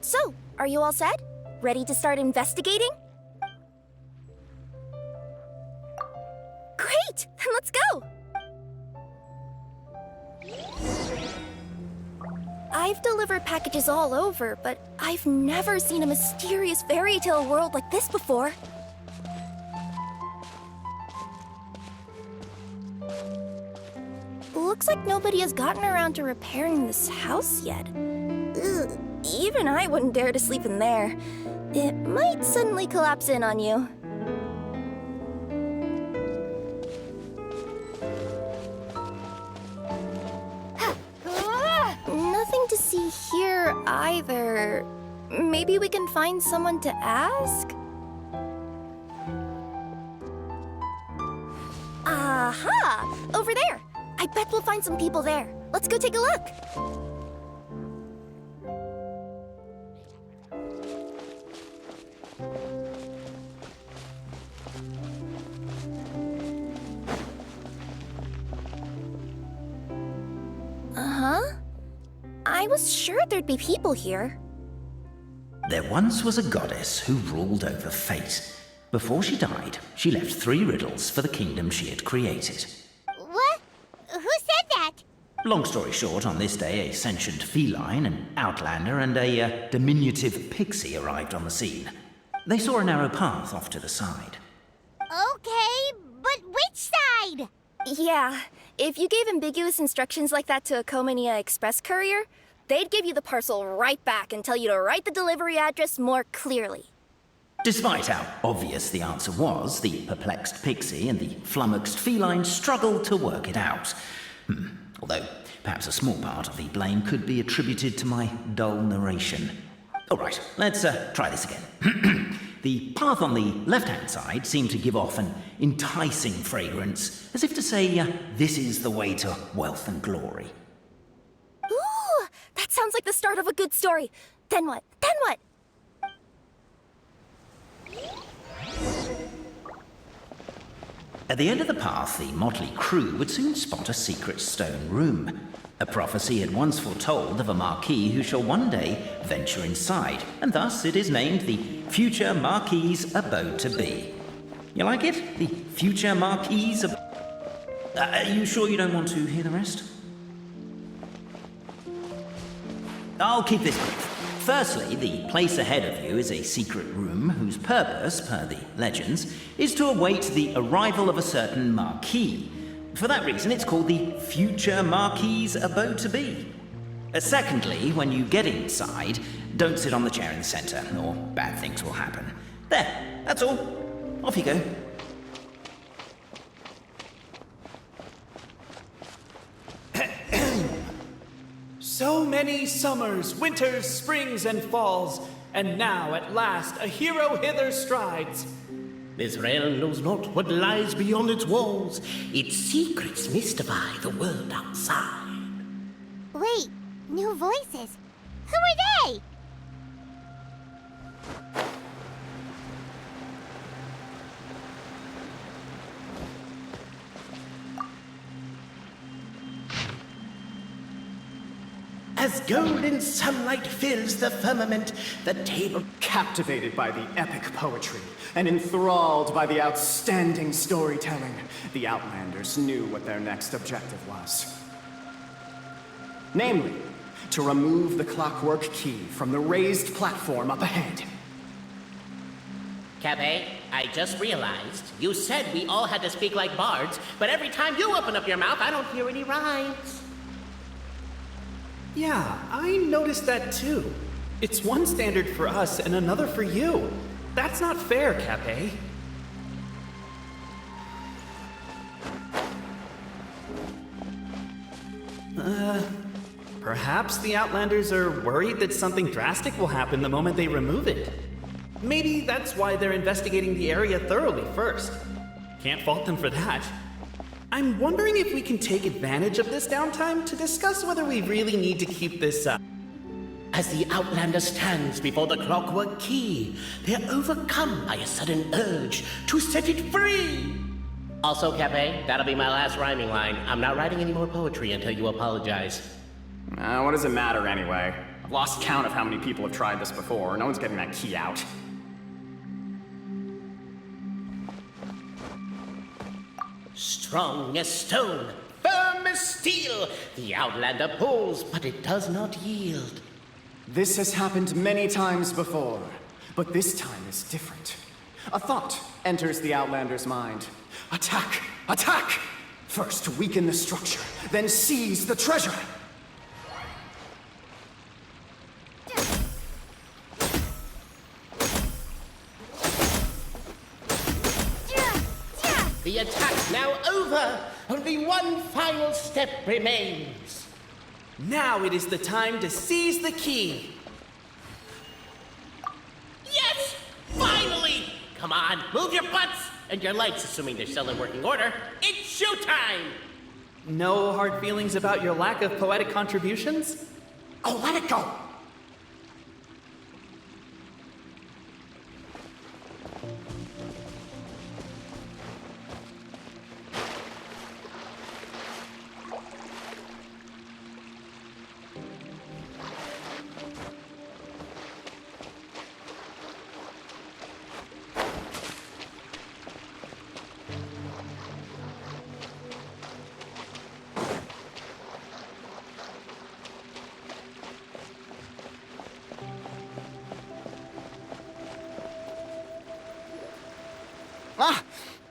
So, are you all set? Ready to start investigating? Great! Then let's go! I've delivered packages all over, but I've never seen a mysterious fairy tale world like this before. Looks like nobody has gotten around to repairing this house yet. Ugh, even I wouldn't dare to sleep in there. It might suddenly collapse in on you. Nothing to see here either. Maybe we can find someone to ask? Aha! Over there! I bet we'll find some people there. Let's go take a look. Uh-huh. I was sure there'd be people here. There once was a goddess who ruled over fate. Before she died, she left 3 riddles for the kingdom she had created. What? Who said that? Long story short, on this day, a sentient feline, an outlander, and a diminutive pixie arrived on the scene. They saw a narrow path off to the side. Okay, but which side? Yeah, if you gave ambiguous instructions like that to a Comania Express courier, they'd give you the parcel right back and tell you to write the delivery address more clearly. Despite how obvious the answer was, the perplexed pixie and the flummoxed feline struggled to work it out. Although, perhaps a small part of the blame could be attributed to my dull narration. All right, let's try this again. The path on the left-hand side seemed to give off an enticing fragrance, as if to say, this is the way to wealth and glory. Ooh, that sounds like the start of a good story. Then what? Then what? At the end of the path, the motley crew would soon spot a secret stone room. A prophecy had once foretold of a marquis who shall one day venture inside, and thus it is named the future Marquis's abode to be. You like it? The future Marquis's Are you sure you don't want to hear the rest? I'll keep this brief. Firstly, the place ahead of you is a secret room whose purpose, per the legends, is to await the arrival of a certain marquis. For that reason, it's called the future Marquis's abode to be. Secondly, when you get inside, don't sit on the chair in the center, or bad things will happen. There, that's all. Off you go. So many summers, winters, springs, and falls, and now at last a hero hither strides. This realm knows not what lies beyond its walls. Its secrets mystify the world outside. Wait, new voices. Who are they? As golden sunlight fills the firmament, the table... Captivated by the epic poetry and enthralled by the outstanding storytelling, the Outlanders knew what their next objective was. Namely, to remove the clockwork key from the raised platform up ahead. Cafe, I just realized you said we all had to speak like bards, but every time you open up your mouth, I don't hear any rhymes. Yeah, I noticed that too. It's one standard for us and another for you. That's not fair, Cafe. Perhaps the Outlanders are worried that something drastic will happen the moment they remove it. Maybe that's why they're investigating the area thoroughly first. Can't fault them for that. I'm wondering if we can take advantage of this downtime to discuss whether we really need to keep this up. As the Outlander stands before the clockwork key, they're overcome by a sudden urge to set it free. Also, Cafe, that'll be my last rhyming line. I'm not writing any more poetry until you apologize. What does it matter anyway? I've lost count of how many people have tried this before. No one's getting that key out. Strong as stone, firm as steel, the Outlander pulls, but it does not yield. This has happened many times before, but this time is different. A thought enters the Outlander's mind. Attack! Attack! First weaken the structure, then seize the treasure! The attack's now over! Only one final step remains. Now it is the time to seize the key. Yes! Finally! Come on, move your butts! And your legs, assuming they're still in working order. It's showtime! No hard feelings about your lack of poetic contributions? Oh, let it go!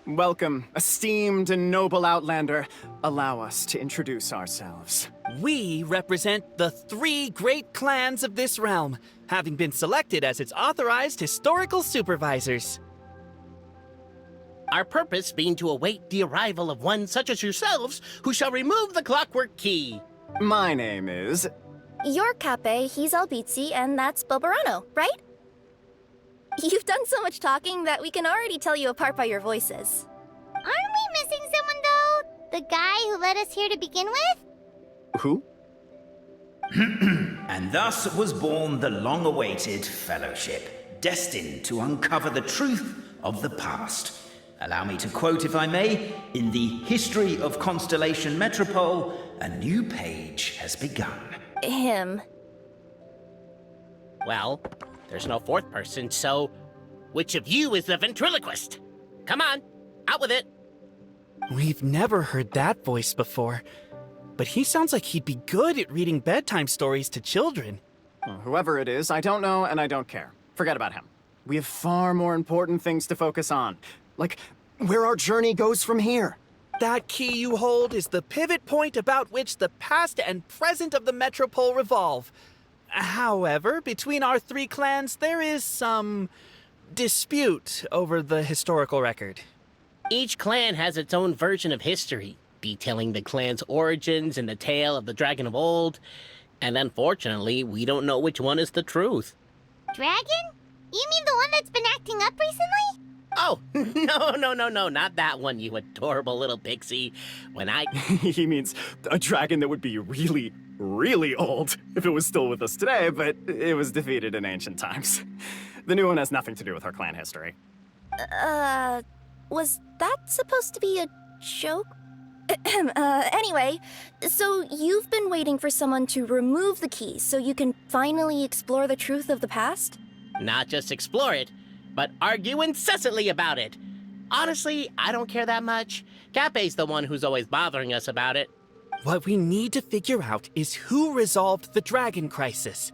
Welcome, esteemed and noble Outlander. Allow us to introduce ourselves. We represent the 3 great clans of this realm, having been selected as its authorized historical supervisors. Our purpose being to await the arrival of one such as yourselves who shall remove the clockwork key. My name is... You're Cape, he's Albizzi, and that's Bobarano, right? You've done so much talking that we can already tell you apart by your voices. Aren't we missing someone, though? The guy who led us here to begin with? Who? And thus was born the long-awaited Fellowship, destined to uncover the truth of the past. Allow me to quote, if I may, in the history of Constellation Metropole, a new page has begun. Him. Well, there's no fourth person, so which of you is the ventriloquist? Come on, out with it. We've never heard that voice before, but he sounds like he'd be good at reading bedtime stories to children. Well, whoever it is, I don't know and I don't care. Forget about him. We have far more important things to focus on. Like, where our journey goes from here. That key you hold is the pivot point about which the past and present of the Metropole revolve. However, between our 3 clans, there is some dispute over the historical record. Each clan has its own version of history, detailing the clan's origins and the tale of the dragon of old. And unfortunately, we don't know which one is the truth. Dragon? You mean the one that's been acting up recently? Oh, no, not that one, you adorable little pixie. When I... He means a dragon that would be really, really old if it was still with us today, but it was defeated in ancient times. The new one has nothing to do with our clan history. Was that supposed to be a joke? Anyway, so you've been waiting for someone to remove the key so you can finally explore the truth of the past? Not just explore it, but argue incessantly about it. Honestly, I don't care that much. Cape's the one who's always bothering us about it. What we need to figure out is who resolved the dragon crisis.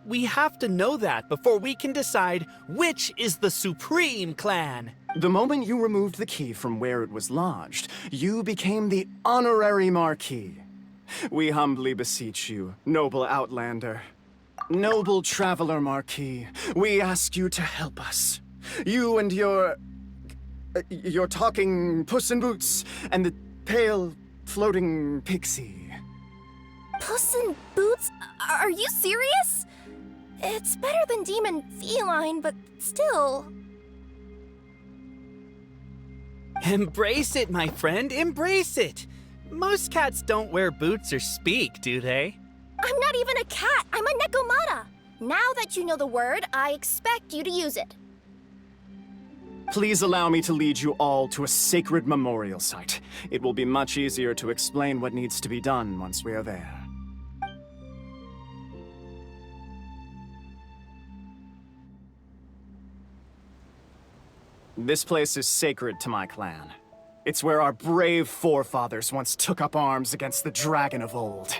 We have to know that before we can decide which is the supreme clan. The moment you removed the key from where it was lodged, you became the honorary Marquis. We humbly beseech you, noble Outlander. Noble Traveler Marquis, we ask you to help us. You and your talking Puss in Boots and the pale floating pixie. Puss in Boots? Are you serious? It's better than demon feline, but still. Embrace it, my friend, embrace it. Most cats don't wear boots or speak, do they? I'm not even a cat, I'm a Nekomata. Now that you know the word, I expect you to use it. Please allow me to lead you all to a sacred memorial site. It will be much easier to explain what needs to be done once we are there. This place is sacred to my clan. It's where our brave forefathers once took up arms against the dragon of old.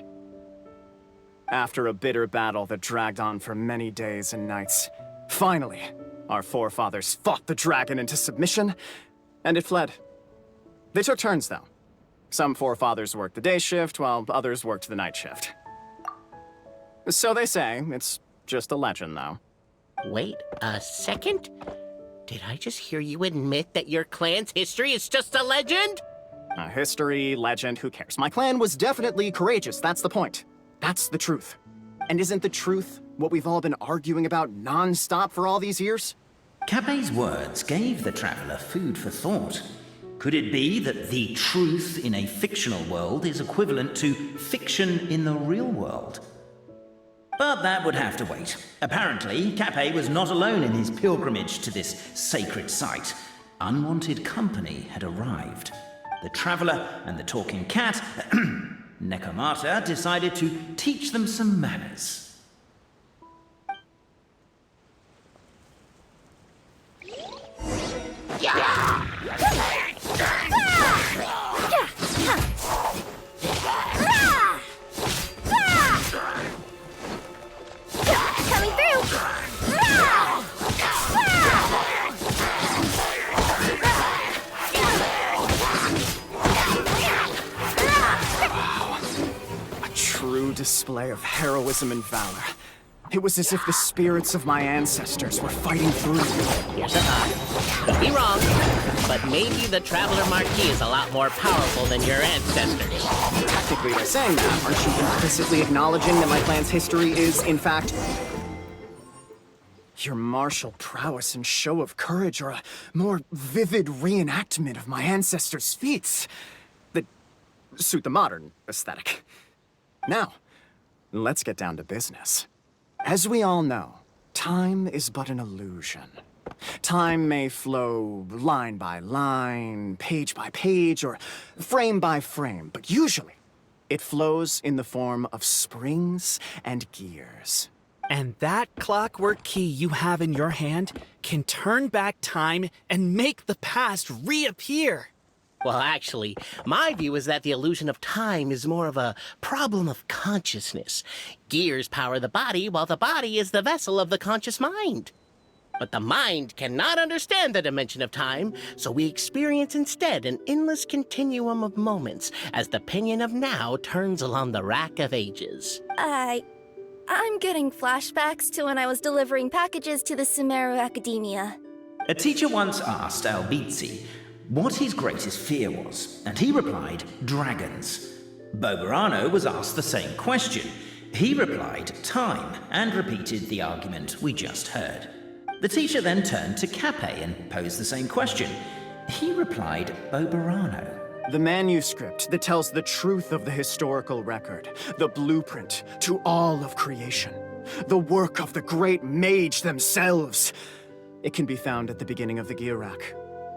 After a bitter battle that dragged on for many days and nights, finally, our forefathers fought the dragon into submission, and it fled. They took turns, though. Some forefathers worked the day shift, while others worked the night shift. So they say. It's just a legend, though. Wait a second? Did I just hear you admit that your clan's history is just a legend? History, legend, who cares? My clan was definitely courageous, that's the point. That's the truth. And isn't the truth what we've all been arguing about non-stop for all these years? Capet's words gave the traveler food for thought. Could it be that the truth in a fictional world is equivalent to fiction in the real world? But that would have to wait. Apparently, Capet was not alone in his pilgrimage to this sacred site. Unwanted company had arrived. The traveler and the talking cat, Nekomata, decided to teach them some manners. Coming through! A true display of heroism and valor. It was as if the spirits of my ancestors were fighting through. Here's a thought. Could be wrong, but maybe the Traveler Marquis is a lot more powerful than your ancestors. Technically, by saying that, aren't you implicitly acknowledging that my clan's history is, in fact, your martial prowess and show of courage are a more vivid reenactment of my ancestors' feats that suit the modern aesthetic. Now, let's get down to business. As we all know, time is but an illusion. Time may flow line by line, page by page, or frame by frame, but usually it flows in the form of springs and gears. And that clockwork key you have in your hand can turn back time and make the past reappear. Well, actually, my view is that the illusion of time is more of a problem of consciousness. Gears power the body, while the body is the vessel of the conscious mind. But the mind cannot understand the dimension of time, so we experience instead an endless continuum of moments as the pinion of now turns along the rack of ages. I'm getting flashbacks to when I was delivering packages to the Sumeru Academia. A teacher once asked Albizzi what his greatest fear was, and he replied, dragons. Boberano was asked the same question. He replied, time, and repeated the argument we just heard. The teacher then turned to Capet and posed the same question. He replied, Boberano. The manuscript that tells the truth of the historical record, the blueprint to all of creation, the work of the great mage themselves. It can be found at the beginning of the Girac,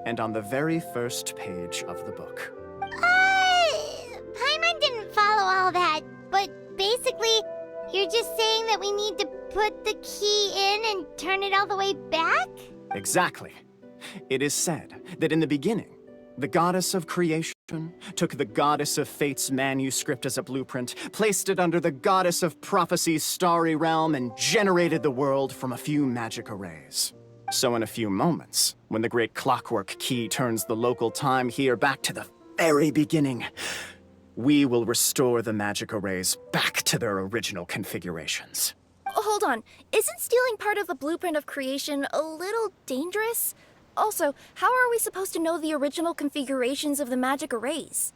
and on the very first page of the book. Paimon didn't follow all that, but basically, you're just saying that we need to put the key in and turn it all the way back? Exactly. It is said that in the beginning, the goddess of creation took the goddess of fate's manuscript as a blueprint, placed it under the goddess of prophecy's starry realm, and generated the world from a few magic arrays. So in a few moments, when the great clockwork key turns the local time here back to the very beginning, we will restore the magic arrays back to their original configurations. Hold on, isn't stealing part of the blueprint of creation a little dangerous? Also, how are we supposed to know the original configurations of the magic arrays?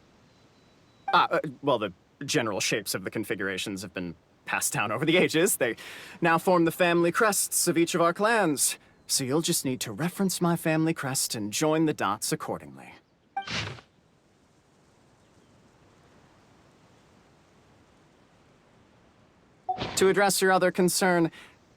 Well, the general shapes of the configurations have been passed down over the ages. They now form the family crests of each of our clans. So you'll just need to reference my family crest and join the dots accordingly. To address your other concern,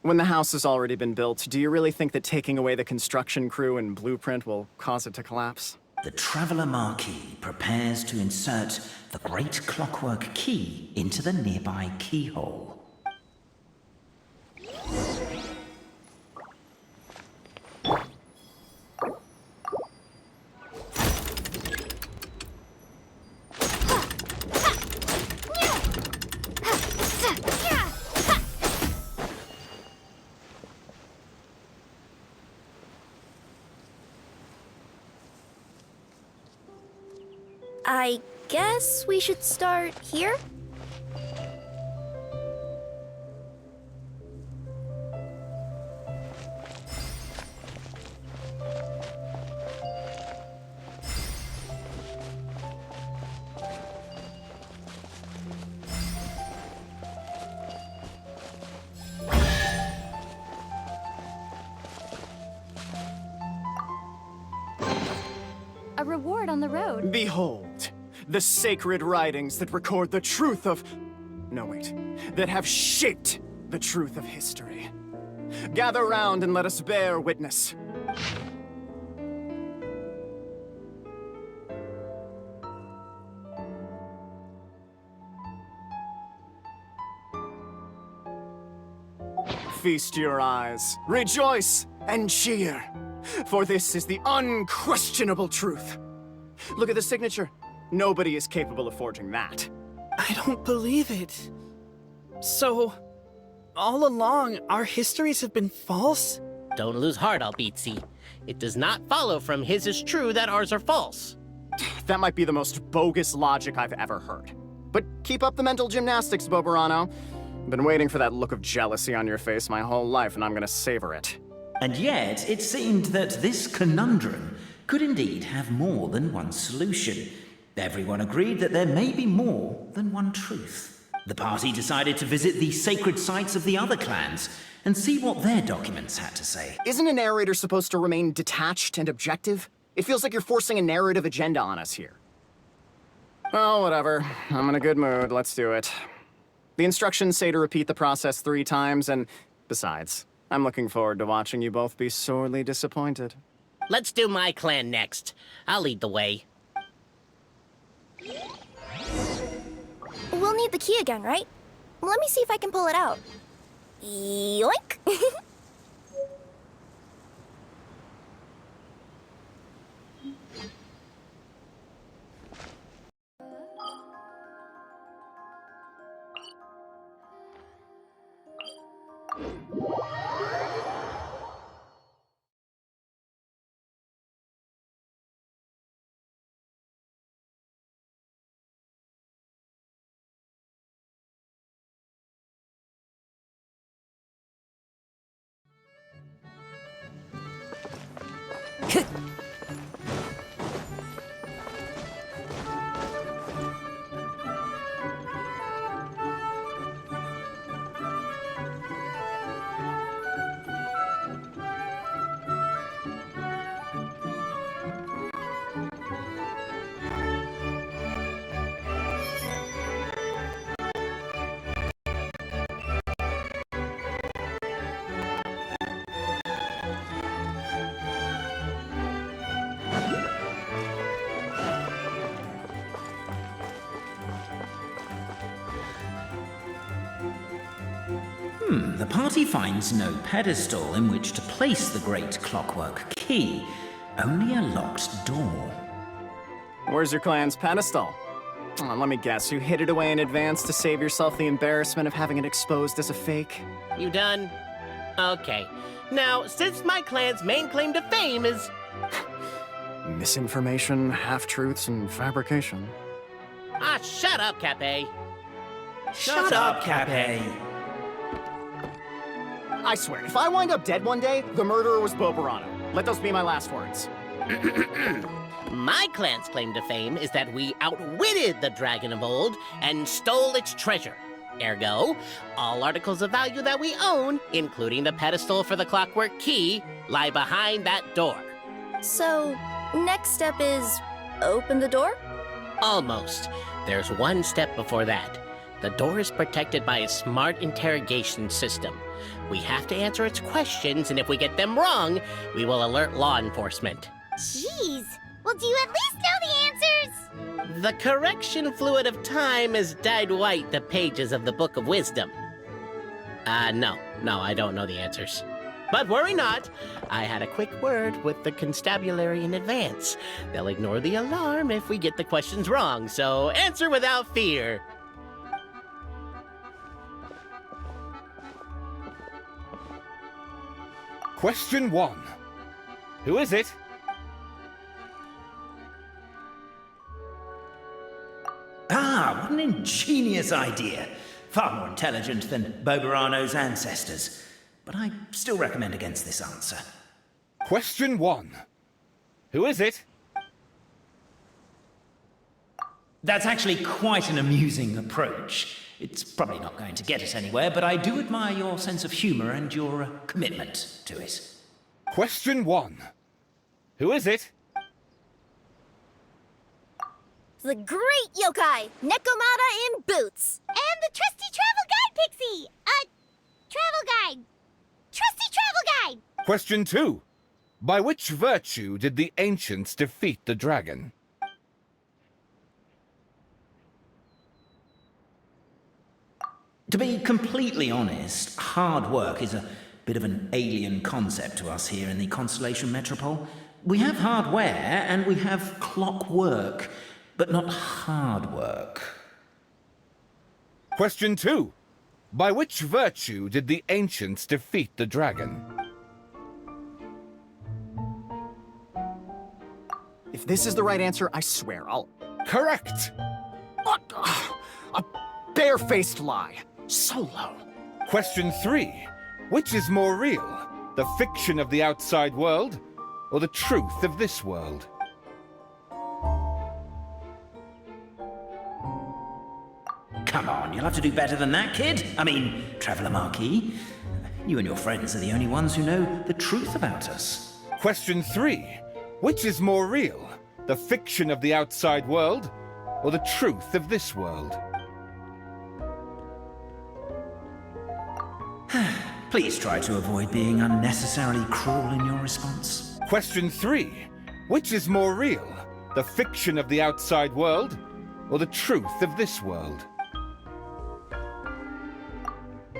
when the house has already been built, do you really think that taking away the construction crew and blueprint will cause it to collapse? The Traveler Marquis prepares to insert the great clockwork key into the nearby keyhole. I guess we should start here? A reward on the road. Behold, the sacred writings that record the truth of... No, wait. That have shaped the truth of history. Gather round and let us bear witness. Feast your eyes, rejoice, and cheer, for this is the unquestionable truth. Look at the signature. Nobody is capable of forging that. I don't believe it. So, all along, our histories have been false? Don't lose heart, Albizzi. It does not follow from his is true that ours are false. That might be the most bogus logic I've ever heard. But keep up the mental gymnastics, Boberano. Been waiting for that look of jealousy on your face my whole life, and I'm gonna savor it. And yet, it seemed that this conundrum could indeed have more than one solution. Everyone agreed that there may be more than one truth. The party decided to visit the sacred sites of the other clans and see what their documents had to say. Isn't a narrator supposed to remain detached and objective? It feels like you're forcing a narrative agenda on us here. Well, whatever. I'm in a good mood. Let's do it. The instructions say to repeat the process 3 times, and besides, I'm looking forward to watching you both be sorely disappointed. Let's do my clan next. I'll lead the way. We'll need the key again, right? Let me see if I can pull it out. Yoink! The party finds no pedestal in which to place the great clockwork key, only a locked door. Where's your clan's pedestal? Let me guess, you hid it away in advance to save yourself the embarrassment of having it exposed as a fake? You done? Okay. Now, since my clan's main claim to fame is... Misinformation, half-truths, and fabrication. Ah, shut up, Cape. Shut up, Cape. I swear, if I wind up dead one day, the murderer was Boberano. Let those be my last words. My clan's claim to fame is that we outwitted the dragon of old and stole its treasure. Ergo, all articles of value that we own, including the pedestal for the clockwork key, lie behind that door. So, next step is open the door? Almost. There's one step before that. The door is protected by a smart interrogation system. We have to answer its questions, and if we get them wrong, we will alert law enforcement. Jeez. Well, do you at least know the answers? The correction fluid of time has dyed white the pages of the Book of Wisdom. No, I don't know the answers. But worry not. I had a quick word with the constabulary in advance. They'll ignore the alarm if we get the questions wrong, so answer without fear. Question 1. Who is it? what an ingenious idea. Far more intelligent than Boberano's ancestors. But I still recommend against this answer. Question 1. Who is it? That's actually quite an amusing approach. It's probably not going to get us anywhere, but I do admire your sense of humor and your commitment to it. Question 1. Who is it? The great yokai, Nekomata in boots. And the trusty travel guide, Pixie! Travel guide! Trusty travel guide! Question 2. By which virtue did the ancients defeat the dragon? To be completely honest, hard work is a bit of an alien concept to us here in the Constellation Metropole. We have hardware and we have clockwork, but not hard work. Question 2. By which virtue did the ancients defeat the dragon? If this is the right answer, I swear I'll... Correct! A barefaced lie. So low. Question 3. Which is more real? The fiction of the outside world, or the truth of this world? Come on, you'll have to do better than that, kid. I mean, Traveller Marquis. You and your friends are the only ones who know the truth about us. Question 3. Which is more real? The fiction of the outside world, or the truth of this world? Please try to avoid being unnecessarily cruel in your response. Question 3. Which is more real? The fiction of the outside world, or the truth of this world?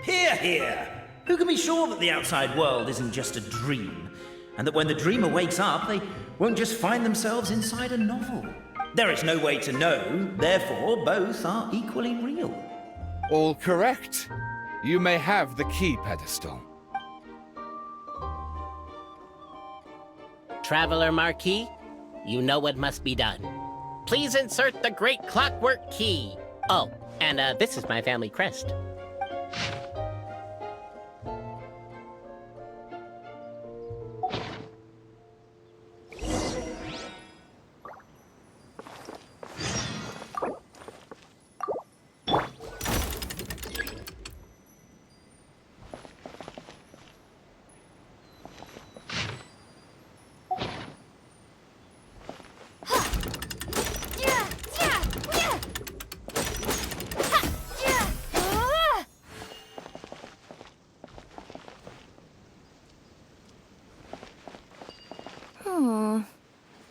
Hear, hear! Who can be sure that the outside world isn't just a dream? And that when the dreamer wakes up, they won't just find themselves inside a novel? There is no way to know, therefore both are equally real. All correct. You may have the key pedestal. Traveler Marquis, you know what must be done. Please insert the great clockwork key. Oh, and this is my family crest.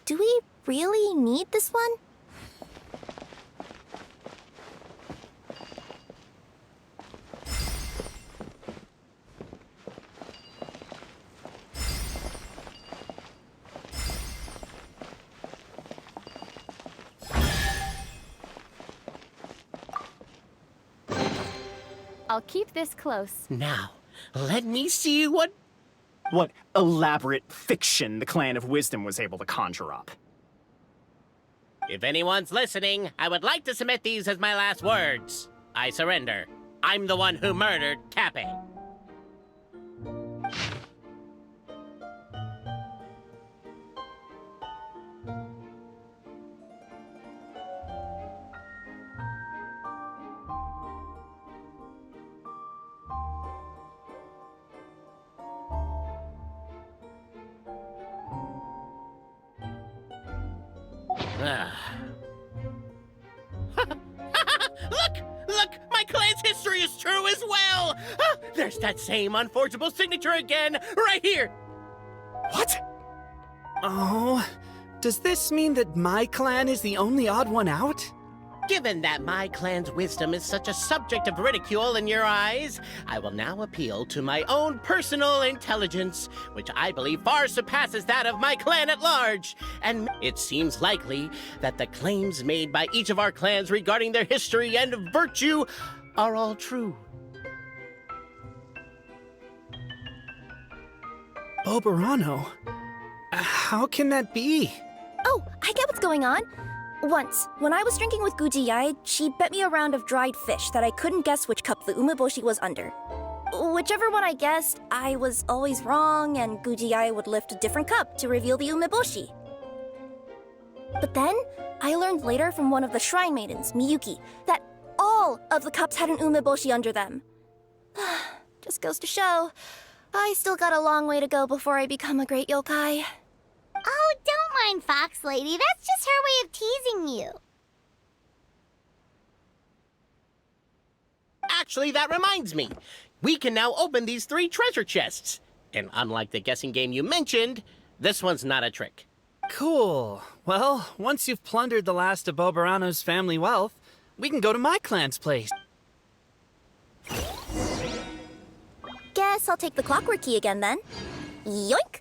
Do we really need this one? I'll keep this close. Now, let me see what... What elaborate fiction the Clan of Wisdom was able to conjure up. If anyone's listening, I would like to submit these as my last words. I surrender. I'm the one who murdered Cappy. Look! My clan's history is true as well! There's that same unforgeable signature again, right here! What? Oh, does this mean that my clan is the only odd one out? Given that my clan's wisdom is such a subject of ridicule in your eyes, I will now appeal to my own personal intelligence, which I believe far surpasses that of my clan at large. And it seems likely that the claims made by each of our clans regarding their history and virtue are all true. Boberano? How can that be? Oh, I get what's going on. Once, when I was drinking with Gujiyai, she bet me a round of dried fish that I couldn't guess which cup the umeboshi was under. Whichever one I guessed, I was always wrong, and Gujiyai would lift a different cup to reveal the umeboshi. But then, I learned later from one of the shrine maidens, Miyuki, that all of the cups had an umeboshi under them. Just goes to show, I still got a long way to go before I become a great yokai. Oh, don't mind Fox Lady. That's just her way of teasing you. Actually, that reminds me. We can now open these 3 treasure chests. And unlike the guessing game you mentioned, this one's not a trick. Cool. Well, once you've plundered the last of Bobarano's family wealth, we can go to my clan's place. Guess I'll take the clockwork key again then. Yoink!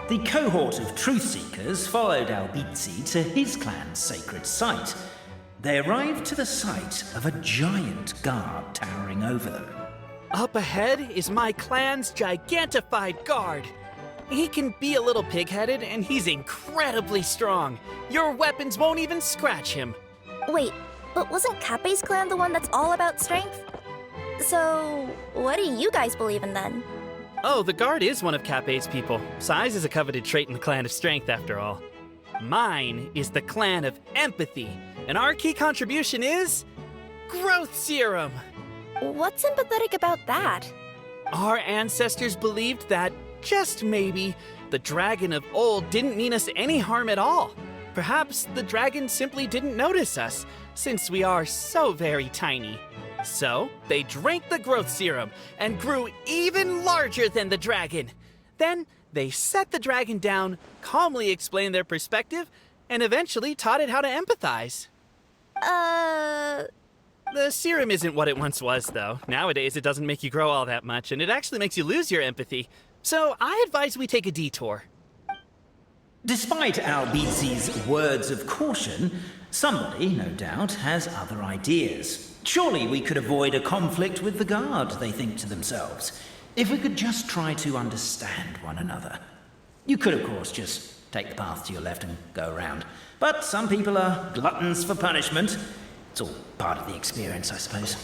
The cohort of truth seekers followed Albizzi to his clan's sacred site. They arrived to the site of a giant guard towering over them. Up ahead is my clan's gigantified guard. He can be a little pig-headed, and he's incredibly strong. Your weapons won't even scratch him. Wait, but wasn't Kappei's clan the one that's all about strength? So, what do you guys believe in then? Oh, the guard is one of Kappei's people. Size is a coveted trait in the clan of strength, after all. Mine is the clan of empathy, and our key contribution is growth serum. What's empathetic about that? Our ancestors believed that, just maybe, the dragon of old didn't mean us any harm at all. Perhaps the dragon simply didn't notice us, since we are so very tiny. So, they drank the growth serum and grew even larger than the dragon. Then, they set the dragon down, calmly explained their perspective, and eventually taught it how to empathize. The serum isn't what it once was, though. Nowadays, it doesn't make you grow all that much, and it actually makes you lose your empathy. So, I advise we take a detour. Despite Albizzi's words of caution, somebody, no doubt, has other ideas. Surely we could avoid a conflict with the guard, they think to themselves, if we could just try to understand one another. You could, of course, just take the path to your left and go around. But some people are gluttons for punishment. It's all part of the experience, I suppose.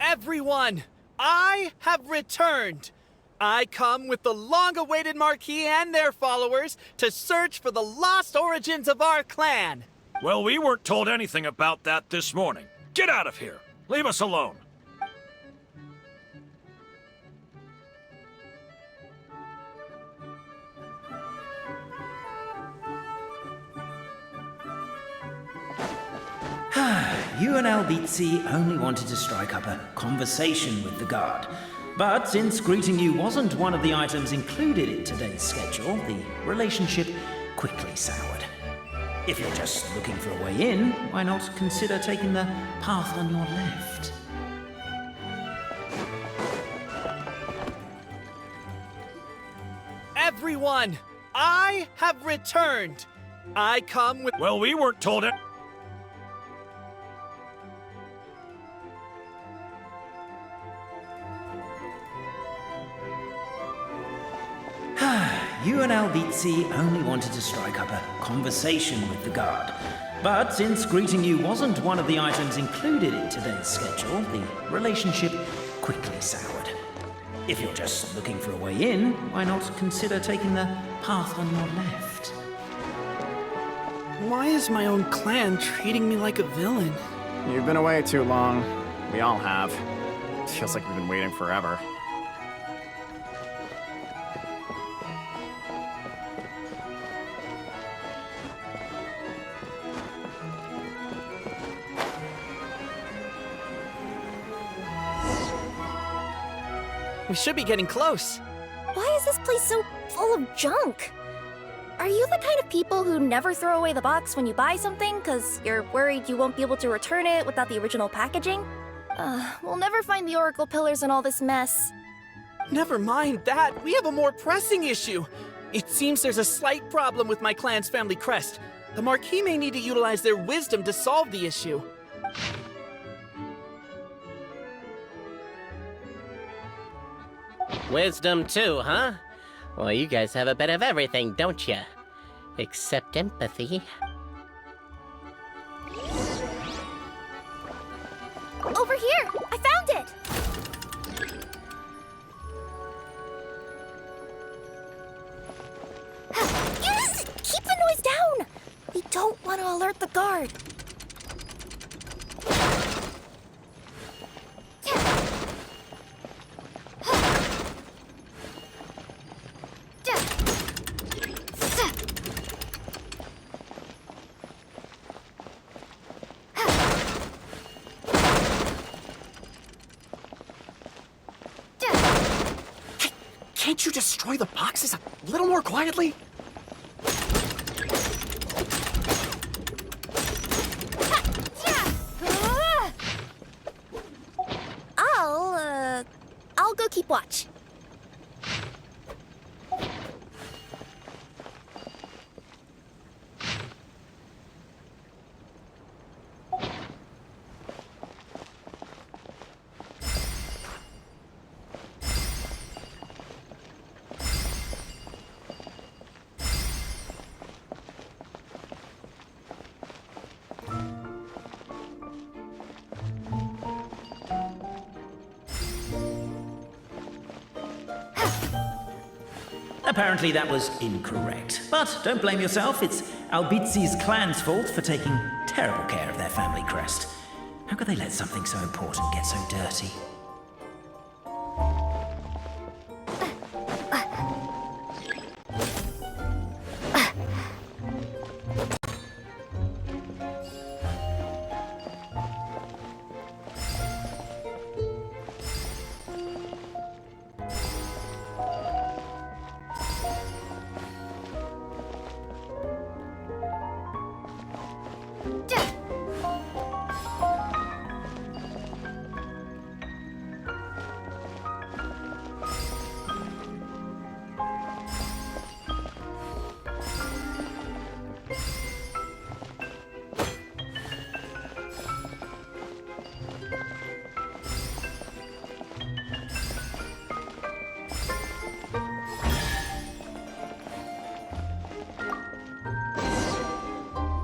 Everyone, I have returned. I come with the long-awaited Marquis and their followers to search for the lost origins of our clan. Well, we weren't told anything about that this morning. Get out of here. Leave us alone. You and Albizzi only wanted to strike up a conversation with the guard. But since greeting you wasn't one of the items included in today's schedule, the relationship quickly soured. If you're just looking for a way in, why not consider taking the path on your left? Everyone, I have returned. I come with... Well, we weren't told it. You and Albizzi only wanted to strike up a conversation with the guard. But since greeting you wasn't one of the items included in today's schedule, the relationship quickly soured. If you're just looking for a way in, why not consider taking the path on your left? Why is my own clan treating me like a villain? You've been away too long. We all have. It feels like we've been waiting forever. We should be getting close. Why is this place so full of junk? Are you the kind of people who never throw away the box when you buy something because you're worried you won't be able to return it without the original packaging? We'll never find the Oracle Pillars in all this mess. Never mind that. We have a more pressing issue. It seems there's a slight problem with my clan's family crest. The Marquis may need to utilize their wisdom to solve the issue. Wisdom too, huh? Well, you guys have a bit of everything, don't you? Except empathy. Over here! I found it! Yes! Keep the noise down! We don't want to alert the guard. Can't you destroy the boxes a little more quietly? I'll go keep watch. Apparently that was incorrect. But don't blame yourself, it's Albizi's clan's fault for taking terrible care of their family crest. How could they let something so important get so dirty?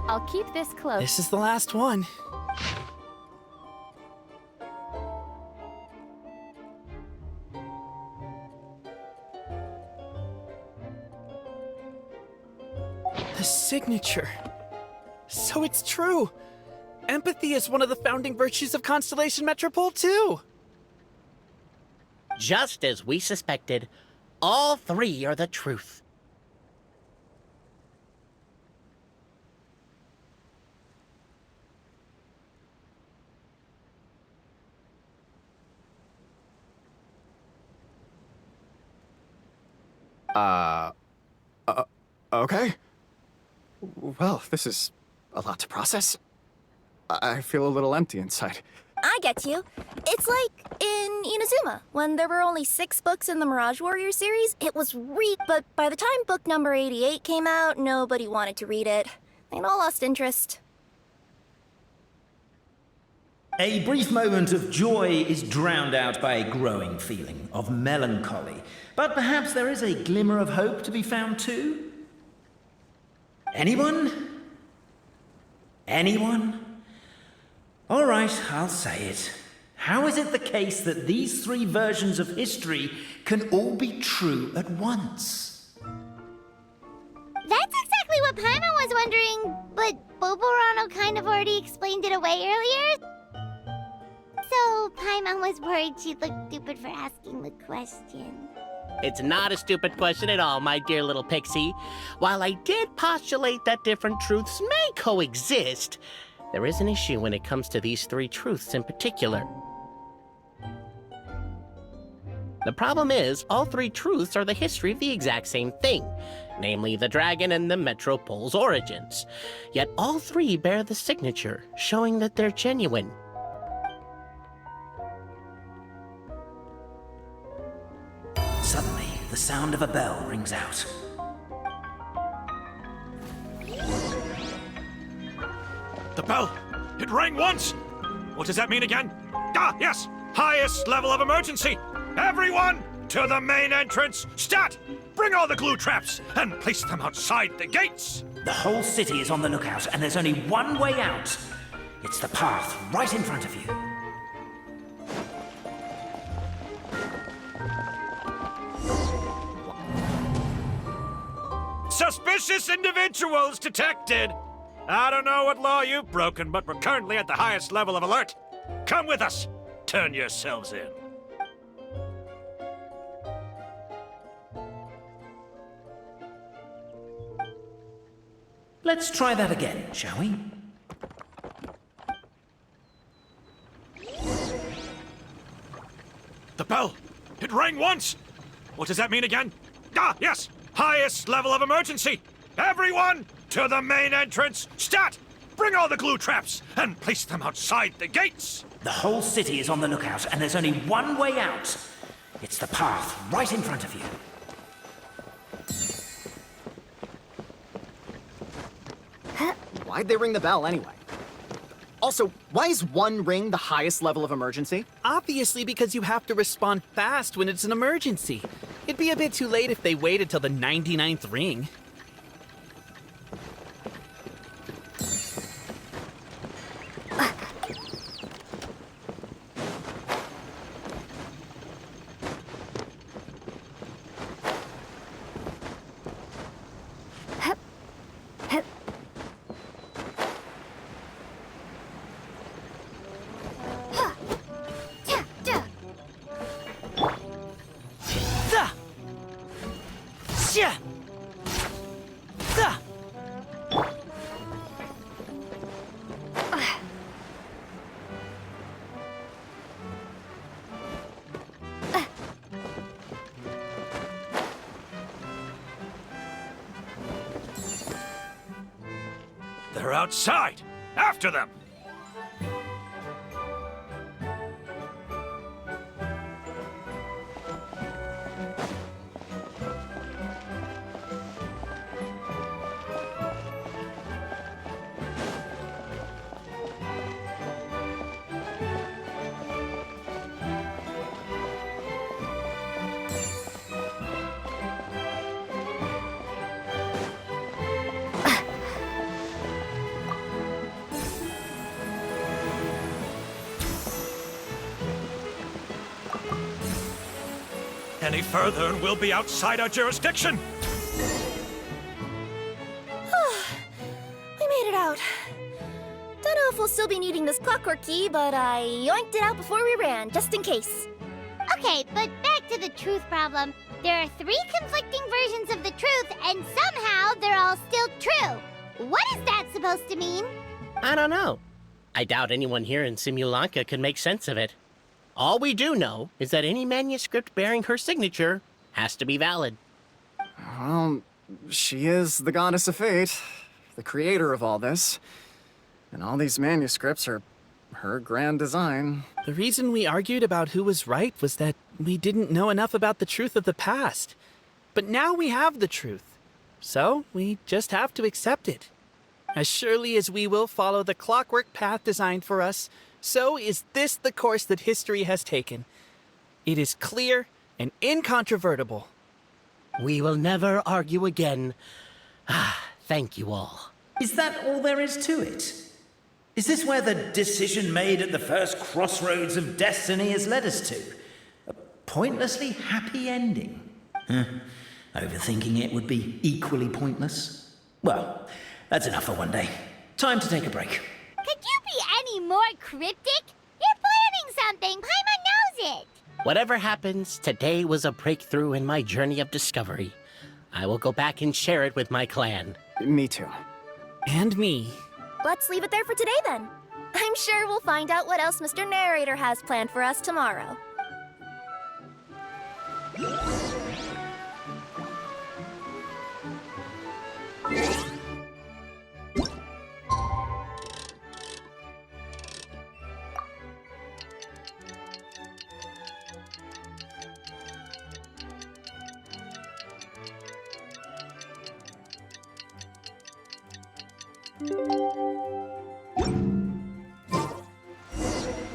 I'll keep this close. This is the last one. The signature. So it's true. Empathy is one of the founding virtues of Constellation Metropole, too. Just as we suspected, all three are the truth. Okay. Well, this is a lot to process. I feel a little empty inside. I get you. It's like in Inazuma, when there were only 6 books in the Mirage Warrior series, it was but by the time book number 88 came out, nobody wanted to read it. They'd all lost interest. A brief moment of joy is drowned out by a growing feeling of melancholy. But perhaps there is a glimmer of hope to be found too? Anyone? Anyone? All right, I'll say it. How is it the case that these three versions of history can all be true at once? That's exactly what Paimon was wondering, but Boborano kind of already explained it away earlier. So Paimon was worried she'd look stupid for asking the question. It's not a stupid question at all, my dear little pixie. While I did postulate that different truths may coexist, there is an issue when it comes to these three truths in particular. The problem is, all three truths are the history of the exact same thing, namely the dragon and the Metropole's origins. Yet all three bear the signature, showing that they're genuine. Suddenly, the sound of a bell rings out. The bell! It rang once! What does that mean again? Ah, yes! Highest level of emergency! Everyone, to the main entrance! Stat! Bring all the glue traps and place them outside the gates! The whole city is on the lookout, and there's only one way out. It's the path right in front of you. Suspicious individuals detected! I don't know what law you've broken, but we're currently at the highest level of alert. Come with us. Turn yourselves in. Let's try that again, shall we? The bell! It rang once! What does that mean again? Ah, yes! Highest level of emergency! Everyone, to the main entrance! Stat! Bring all the glue traps and place them outside the gates! The whole city is on the lookout, and there's only one way out. It's the path right in front of you. Why'd they ring the bell anyway? Also, why is one ring the highest level of emergency? Obviously because you have to respond fast when it's an emergency. It'd be a bit too late if they waited till the 99th ring. They're outside! After them! Any further and we'll be outside our jurisdiction! We made it out. Don't know if we'll still be needing this clockwork key, but I yoinked it out before we ran, just in case. Okay, but back to the truth problem. There are three conflicting versions of the truth, and somehow they're all still true. What is that supposed to mean? I don't know. I doubt anyone here in Simulanka could make sense of it. All we do know is that any manuscript bearing her signature has to be valid. Well, she is the goddess of fate, the creator of all this. And all these manuscripts are her grand design. The reason we argued about who was right was that we didn't know enough about the truth of the past. But now we have the truth. So we just have to accept it. As surely as we will follow the clockwork path designed for us, so is this the course that history has taken. It is clear and incontrovertible. We will never argue again. Thank you all. Is that all there is to it? Is this where the decision made at the first crossroads of destiny has led us to? A pointlessly happy ending? Overthinking it would be equally pointless. Well, that's enough for one day. Time to take a break. Could you be any more cryptic? You're planning something. Paimon knows it. Whatever happens, today was a breakthrough in my journey of discovery. I will go back and share it with my clan. Me too. And me. Let's leave it there for today then. I'm sure we'll find out what else Mr. Narrator has planned for us tomorrow.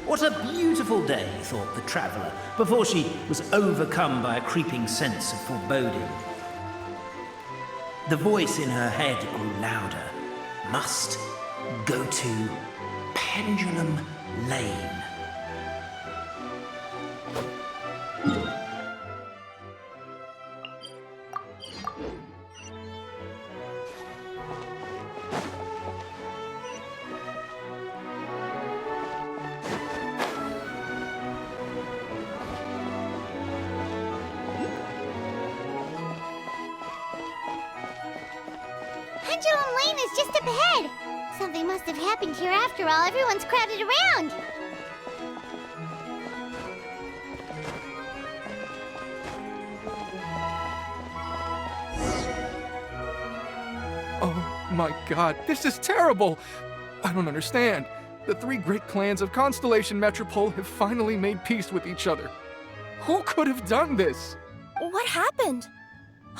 What a beautiful day, thought the traveller, before she was overcome by a creeping sense of foreboding. The voice in her head grew louder. Must go to Pendulum Lane. Pendulum Lane is just up ahead. Something must have happened here after all. Everyone's crowded around. Oh my god, this is terrible! I don't understand. The three great clans of Constellation Metropole have finally made peace with each other. Who could have done this? What happened?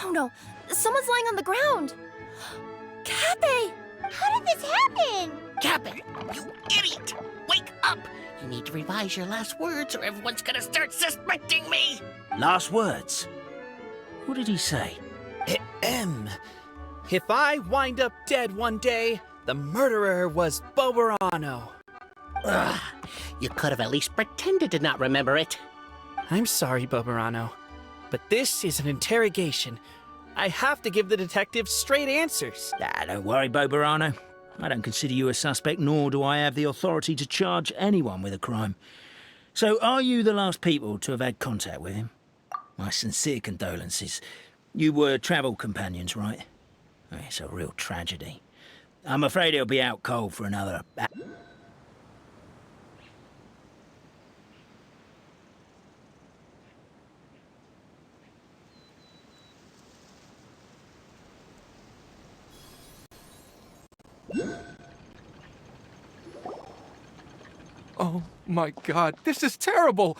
Oh no, someone's lying on the ground. Cappe! How did this happen? Captain, you idiot! Wake up! You need to revise your last words or everyone's gonna start suspecting me! Last words? What did he say? If I wind up dead one day, the murderer was Boberano. Ugh, you could have at least pretended to not remember it. I'm sorry, Boberano, but this is an interrogation. I have to give the detectives straight answers. Don't worry, Boberano. I don't consider you a suspect, nor do I have the authority to charge anyone with a crime. So, are you the last people to have had contact with him? My sincere condolences. You were travel companions, right? It's a real tragedy. I'm afraid he'll be out cold for another... Oh my god, this is terrible!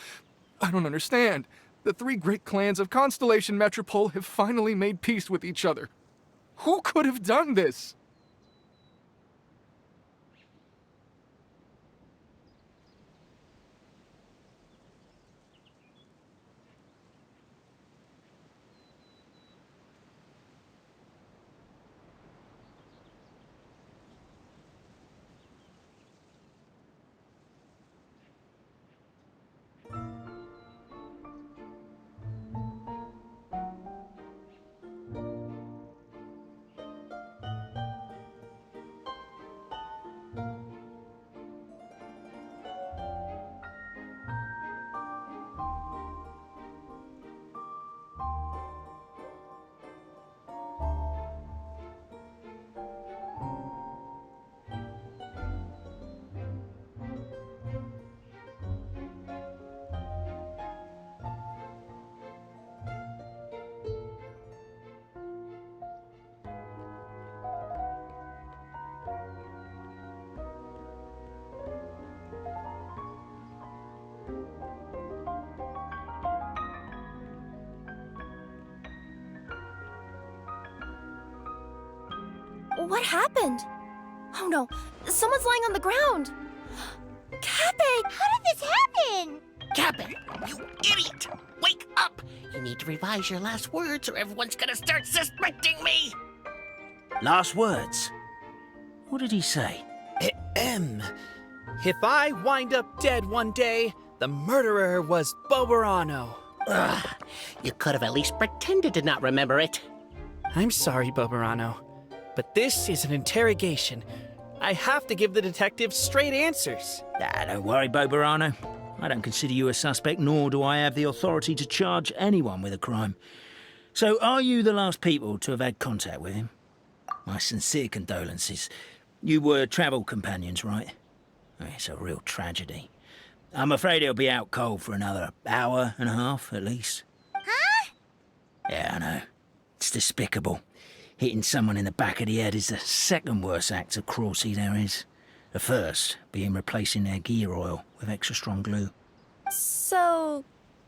I don't understand. The three great clans of Constellation Metropole have finally made peace with each other. Who could have done this? What happened? Oh no, someone's lying on the ground. Cappe! How did this happen? Captain, you idiot! Wake up! You need to revise your last words or everyone's gonna start suspecting me! Last words? What did he say? If I wind up dead one day, the murderer was Boberano. Ugh, you could have at least pretended to not remember it. I'm sorry, Boberano, but this is an interrogation. I have to give the detective straight answers. Don't worry, Boberano. I don't consider you a suspect, nor do I have the authority to charge anyone with a crime. So, are you the last people to have had contact with him? My sincere condolences. You were travel companions, right? It's a real tragedy. I'm afraid he'll be out cold for another hour and a half, at least. Huh? Yeah, I know. It's despicable. Hitting someone in the back of the head is the second worst act of cruelty there is. The first being replacing their gear oil with extra strong glue. So,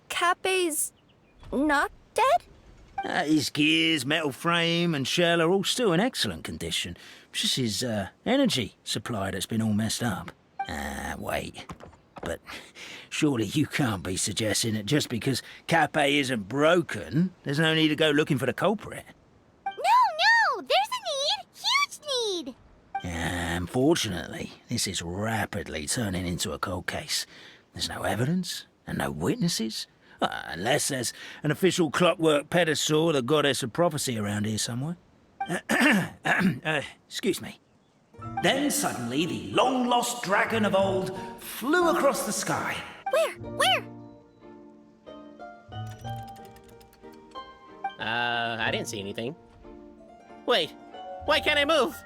Cape's not dead? His gears, metal frame and shell are all still in excellent condition. It's just his energy supply that's been all messed up. Wait. But surely you can't be suggesting that just because Cape isn't broken, there's no need to go looking for the culprit. No! There's a need! Huge need! Unfortunately, this is rapidly turning into a cold case. There's no evidence and no witnesses. Unless there's an official clockwork pedestal or the goddess of prophecy around here somewhere. Excuse me. Then suddenly the long-lost dragon of old flew across the sky. Where? I didn't see anything. Wait, why can't I move?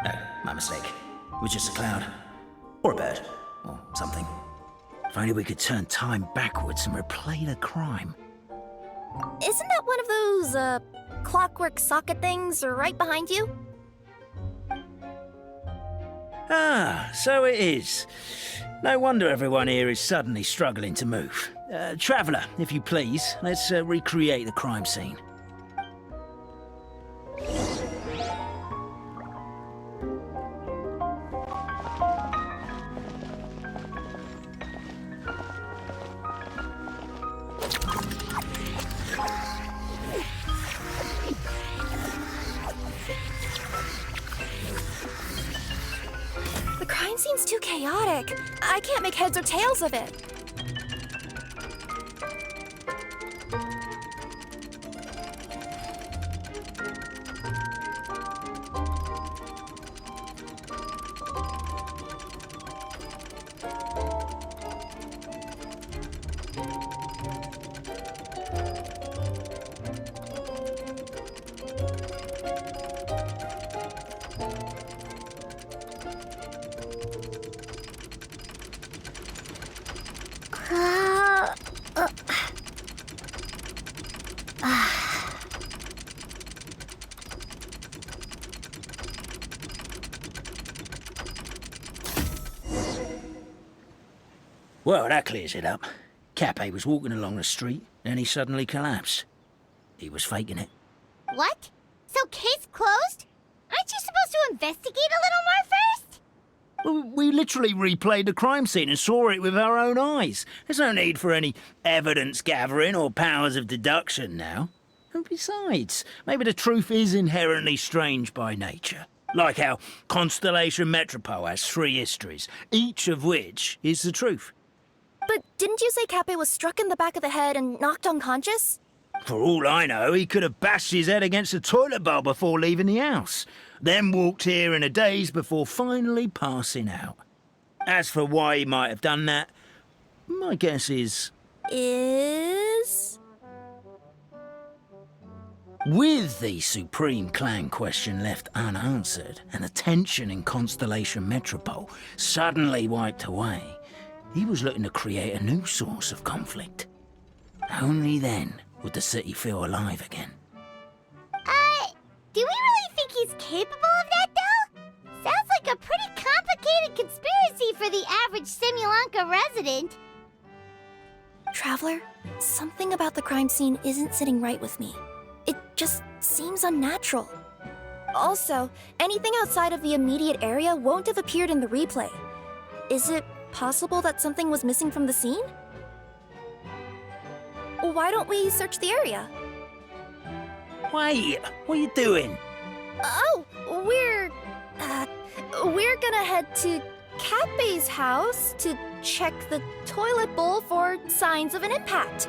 No, my mistake. It was just a cloud. Or a bird. Or something. If only we could turn time backwards and replay the crime. Isn't that one of those, clockwork socket things right behind you? So it is. No wonder everyone here is suddenly struggling to move. Traveller, if you please, let's recreate the crime scene. The crime scene's too chaotic. I can't make heads or tails of it. Well, that clears it up. Cape was walking along the street, then he suddenly collapsed. He was faking it. What? So case closed? Aren't you supposed to investigate a little more first? Well, we literally replayed the crime scene and saw it with our own eyes. There's no need for any evidence gathering or powers of deduction now. And besides, maybe the truth is inherently strange by nature. Like how Constellation Metropole has 3 histories, each of which is the truth. But didn't you say Cape was struck in the back of the head and knocked unconscious? For all I know, he could have bashed his head against a toilet bowl before leaving the house, then walked here in a daze before finally passing out. As for why he might have done that, my guess is... With the Supreme Clan question left unanswered and the tension in Constellation Metropole suddenly wiped away, he was looking to create a new source of conflict. Only then would the city feel alive again. Do we really think he's capable of that, though? Sounds like a pretty complicated conspiracy for the average Simulanka resident. Traveler, something about the crime scene isn't sitting right with me. It just seems unnatural. Also, anything outside of the immediate area won't have appeared in the replay. Is it possible that something was missing from the scene? Why don't we search the area? Wait, what are you doing? Oh, we're gonna head to Cape's house to check the toilet bowl for signs of an impact.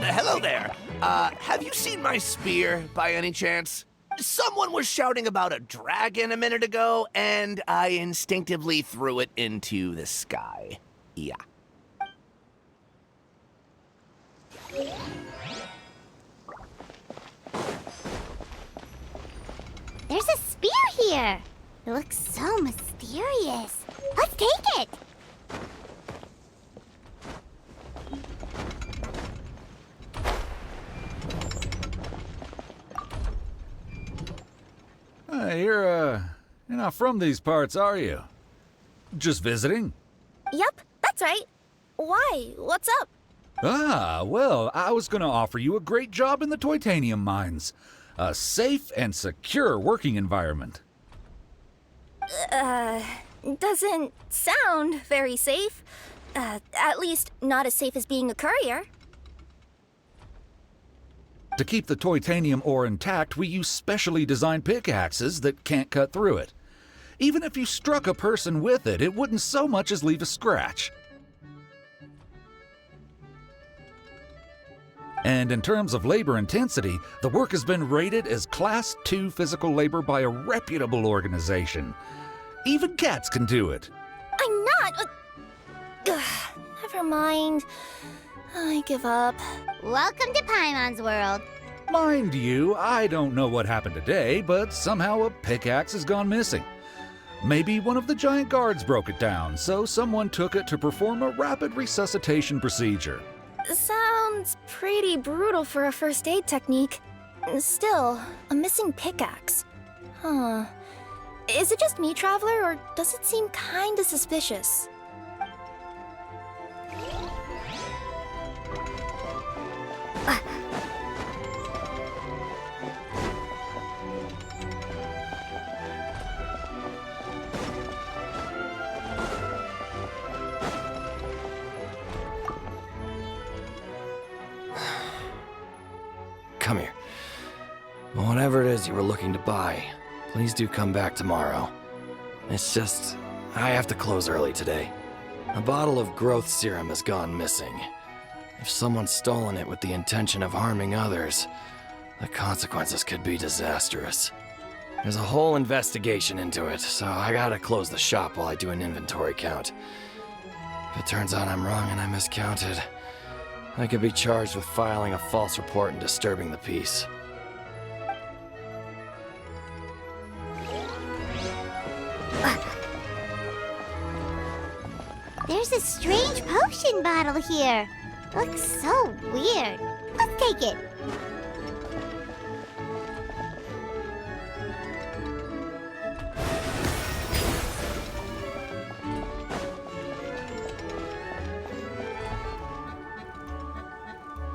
Hello there. Have you seen my spear by any chance? Someone was shouting about a dragon a minute ago, and I instinctively threw it into the sky. Yeah. There's a spear here. It looks so mysterious. Let's take it. You're not from these parts, are you? Just visiting? Yep, that's right. Why? What's up? Ah, well, I was gonna offer you a great job in the Titanium mines. A safe and secure working environment. Doesn't sound very safe. At least not as safe as being a courier. To keep the Titanium ore intact, we use specially designed pickaxes that can't cut through it. Even if you struck a person with it, it wouldn't so much as leave a scratch. And in terms of labor intensity, the work has been rated as Class 2 physical labor by a reputable organization. Even cats can do it. I'm not. Never mind. I give up. Welcome to Paimon's world. Mind you, I don't know what happened today, but somehow a pickaxe has gone missing. Maybe one of the giant guards broke it down, so someone took it to perform a rapid resuscitation procedure. Sounds pretty brutal for a first aid technique. Still, a missing pickaxe. Huh. Is it just me, Traveler, or does it seem kinda suspicious? Come here. Whatever it is you were looking to buy, please do come back tomorrow. It's just, I have to close early today. A bottle of growth serum has gone missing. If someone's stolen it with the intention of harming others, the consequences could be disastrous. There's a whole investigation into it, so I gotta close the shop while I do an inventory count. If it turns out I'm wrong and I miscounted, I could be charged with filing a false report and disturbing the peace. There's a strange potion bottle here. Looks so weird. Let's take it.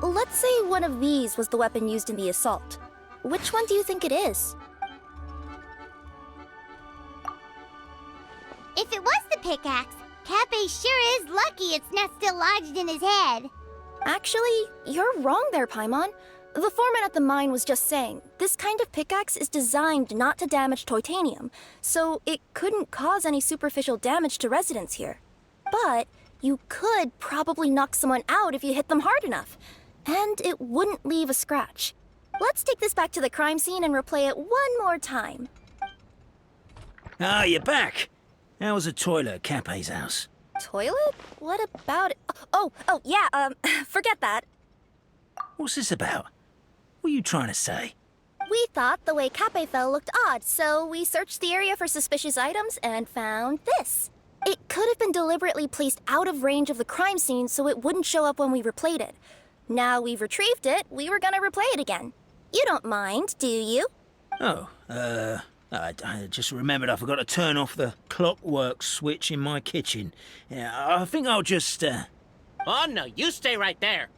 Let's say one of these was the weapon used in the assault. Which one do you think it is? If it was the pickaxe, Cape sure is lucky it's not still lodged in his head. Actually, you're wrong there, Paimon. The foreman at the mine was just saying, this kind of pickaxe is designed not to damage titanium, so it couldn't cause any superficial damage to residents here. But you could probably knock someone out if you hit them hard enough, and it wouldn't leave a scratch. Let's take this back to the crime scene and replay it one more time. Ah, you're back. How was the toilet at Cape's house? Toilet? What about it? Yeah, forget that. What's this about? What are you trying to say? We thought the way Cape fell looked odd, so we searched the area for suspicious items and found this. It could have been deliberately placed out of range of the crime scene so it wouldn't show up when we replayed it. Now we've retrieved it, we were gonna replay it again. You don't mind, do you? I just remembered I forgot to turn off the clockwork switch in my kitchen. Yeah, I think I'll just Oh, no, you stay right there.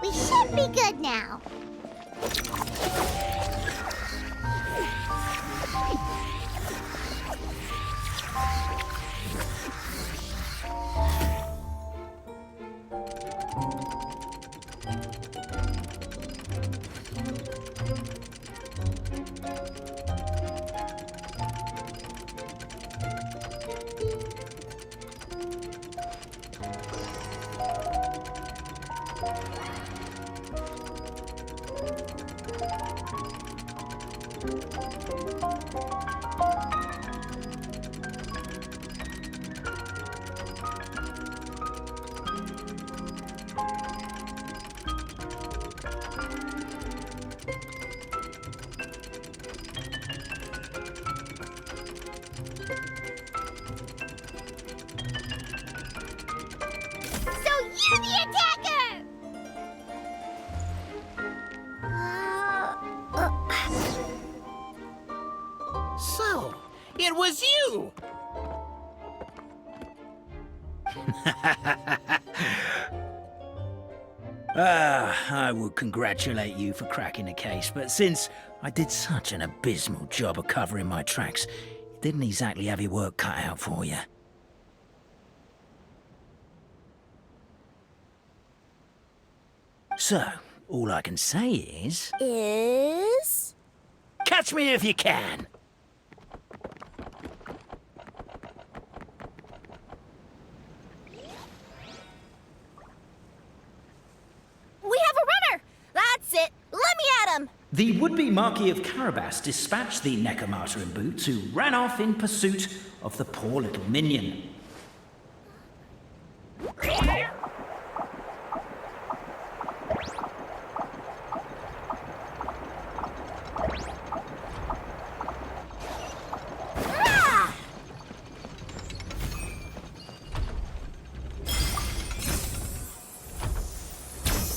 We should be good now. You're the attacker! So, it was you! I would congratulate you for cracking the case, but since I did such an abysmal job of covering my tracks, you didn't exactly have your work cut out for you. So, all I can say is... Catch me if you can! We have a runner! That's it! Let me at him! The would-be Marquis of Carabas dispatched the Necromata in boots, who ran off in pursuit of the poor little minion.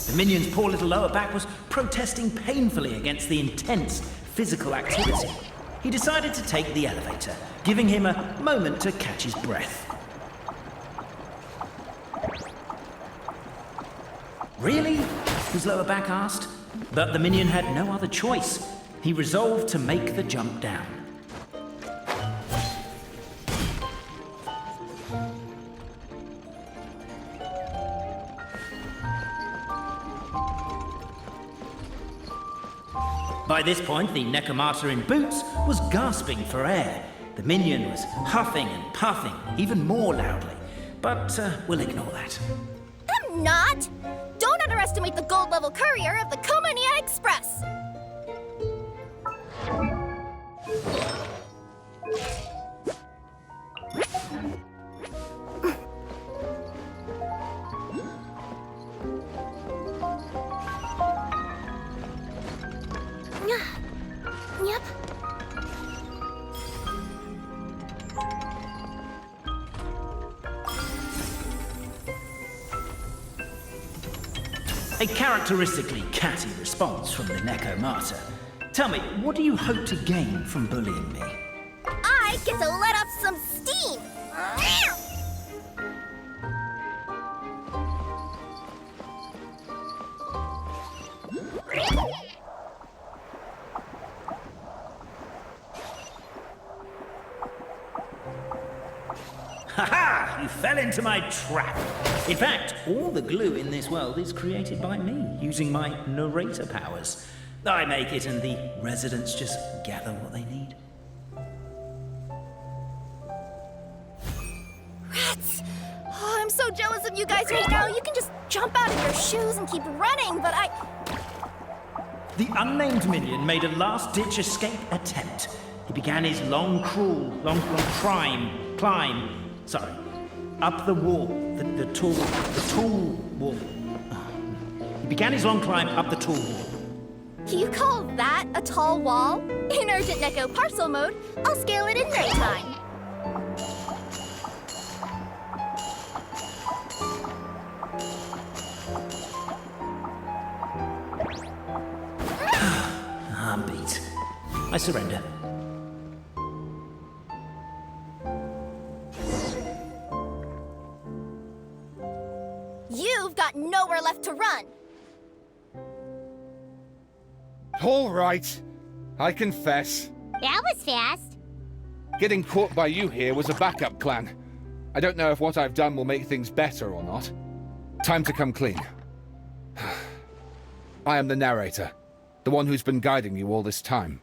The minion's poor little lower back was protesting painfully against the intense physical activity. He decided to take the elevator, giving him a moment to catch his breath. Really? His lower back asked. But the minion had no other choice. He resolved to make the jump down. By this point, the Necromata in boots was gasping for air. The minion was huffing and puffing, even more loudly. But we'll ignore that. I'm not! Don't underestimate the gold-level courier of the Komania Express! Yep. A characteristically catty response from the Necromata. Tell me, what do you hope to gain from bullying me? I get to let off some steam! Ha-ha! You fell into my trap. In fact, all the glue in this world is created by me, using my narrator powers. I make it and the residents just gather what they need. Rats! Oh, I'm so jealous of you guys right now. You can just jump out of your shoes and keep running, but I... The unnamed minion made a last-ditch escape attempt. He began his long climb, up the wall, the tall wall. He began his long climb up the tall wall. You call that a tall wall? In urgent Neko parcel mode, I'll scale it in no time. I surrender. You've got nowhere left to run. All right. I confess. That was fast. Getting caught by you here was a backup plan. I don't know if what I've done will make things better or not. Time to come clean. I am the narrator, the one who's been guiding you all this time.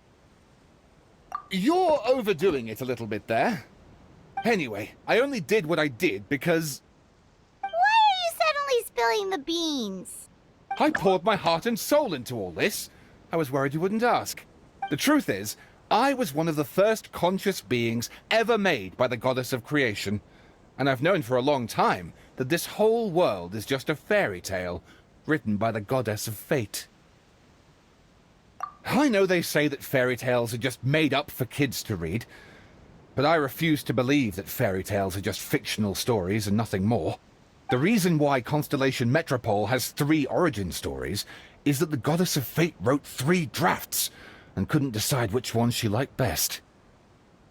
You're overdoing it a little bit there. Anyway, I only did what I did because Why are you suddenly spilling the beans? I poured my heart and soul into all this. I was worried you wouldn't ask. The truth is, I was one of the first conscious beings ever made by the goddess of creation. And I've known for a long time that this whole world is just a fairy tale written by the goddess of fate. I know they say that fairy tales are just made up for kids to read, but I refuse to believe that fairy tales are just fictional stories and nothing more. The reason why Constellation Metropole has 3 origin stories is that the goddess of fate wrote 3 drafts and couldn't decide which one she liked best.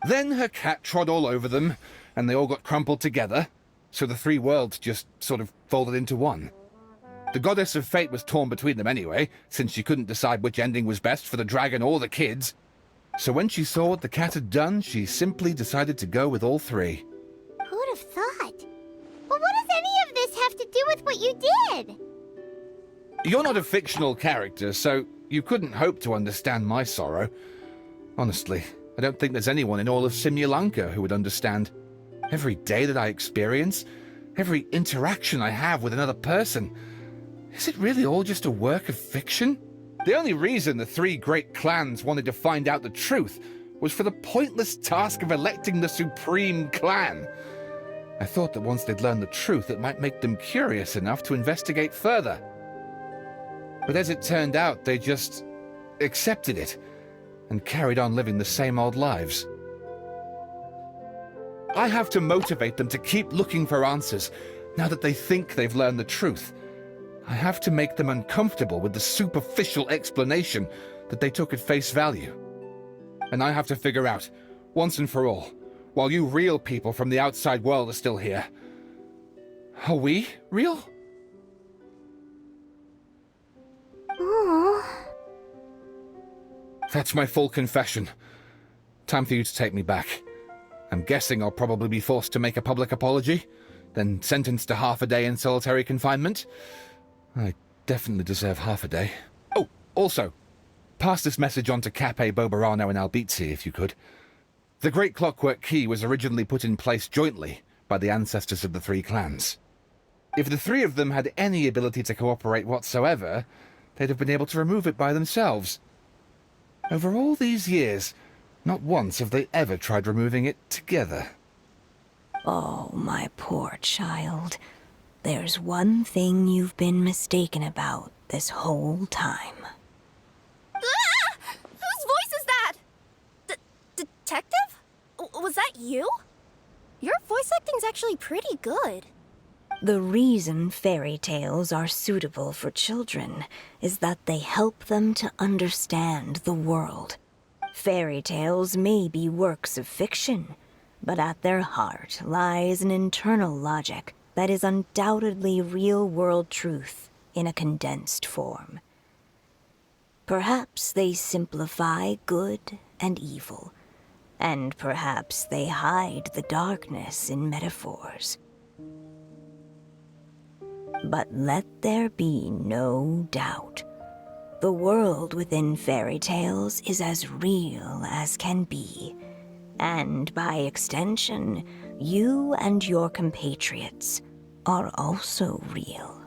Then her cat trod all over them, and they all got crumpled together, so the 3 worlds just sort of folded into one. The goddess of fate was torn between them anyway, since she couldn't decide which ending was best for the dragon or the kids. So when she saw what the cat had done, she simply decided to go with all 3. Who'd have thought? But what does any of this have to do with what you did? You're not a fictional character, so you couldn't hope to understand my sorrow. Honestly, I don't think there's anyone in all of Simulanka who would understand. Every day that I experience, every interaction I have with another person, is it really all just a work of fiction? The only reason the 3 great clans wanted to find out the truth was for the pointless task of electing the supreme clan. I thought that once they'd learned the truth, it might make them curious enough to investigate further. But as it turned out, they just accepted it and carried on living the same old lives. I have to motivate them to keep looking for answers now that they think they've learned the truth. I have to make them uncomfortable with the superficial explanation that they took at face value. And I have to figure out, once and for all, while you real people from the outside world are still here, are we real? Aww. That's my full confession. Time for you to take me back. I'm guessing I'll probably be forced to make a public apology, then sentenced to half a day in solitary confinement. I definitely deserve half a day. Oh, also, pass this message on to Cape, Bobarano, and Albizzi, if you could. The Great Clockwork Key was originally put in place jointly by the ancestors of the 3 clans. If the 3 of them had any ability to cooperate whatsoever, they'd have been able to remove it by themselves. Over all these years, not once have they ever tried removing it together. Oh, my poor child. There's one thing you've been mistaken about this whole time. Ah! Whose voice is that? Detective? Was that you? Your voice acting's actually pretty good. The reason fairy tales are suitable for children is that they help them to understand the world. Fairy tales may be works of fiction, but at their heart lies an internal logic that is undoubtedly real-world truth in a condensed form. Perhaps they simplify good and evil, and perhaps they hide the darkness in metaphors. But let there be no doubt. The world within fairy tales is as real as can be, and by extension, you and your compatriots are also real.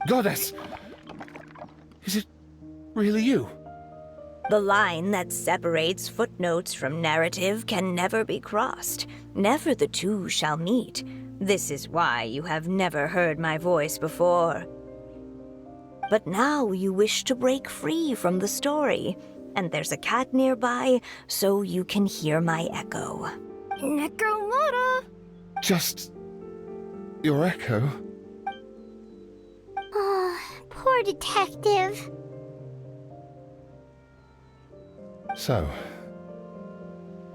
Goddess! Is it really you? The line that separates footnotes from narrative can never be crossed. Never the two shall meet. This is why you have never heard my voice before. But now you wish to break free from the story, and there's a cat nearby, so you can hear my echo. Necromora! Just your echo? Oh, poor detective. So,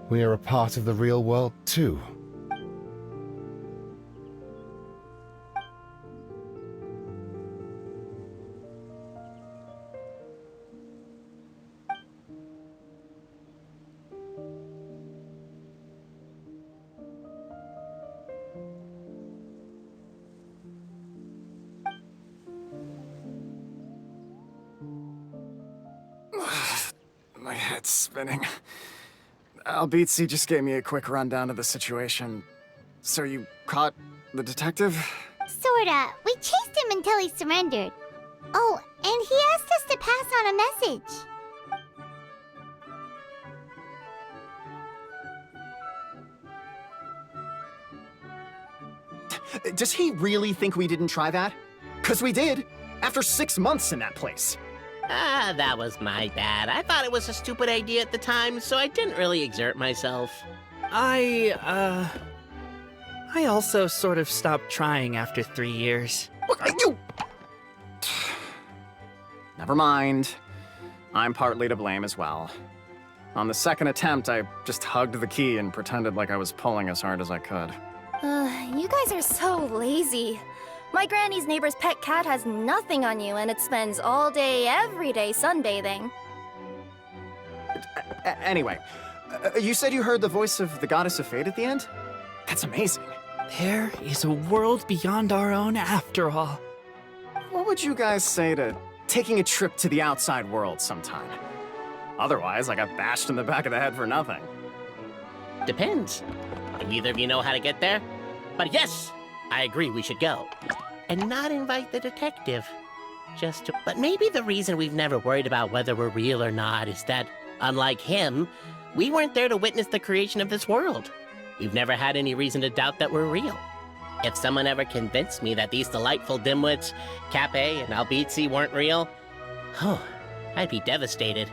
we are a part of the real world too. My head's spinning. Albizzi just gave me a quick rundown of the situation. So you caught the detective? Sorta. We chased him until he surrendered. Oh, and he asked us to pass on a message. Does he really think we didn't try that? 'Cause we did, after 6 months in that place. That was my bad. I thought it was a stupid idea at the time, so I didn't really exert myself. I also sort of stopped trying after 3 years. You... Never mind. I'm partly to blame as well. On the second attempt, I just hugged the key and pretended like I was pulling as hard as I could. You guys are so lazy. My granny's neighbor's pet cat has nothing on you, and it spends all day, every day sunbathing. Anyway, you said you heard the voice of the Goddess of Fate at the end? That's amazing. There is a world beyond our own after all. What would you guys say to taking a trip to the outside world sometime? Otherwise, I got bashed in the back of the head for nothing. Depends. Do either of you know how to get there? But yes, I agree we should go. And not invite the detective. But maybe the reason we've never worried about whether we're real or not is that, unlike him, we weren't there to witness the creation of this world. We've never had any reason to doubt that we're real. If someone ever convinced me that these delightful dimwits, Cape and Albizzi, weren't real, I'd be devastated.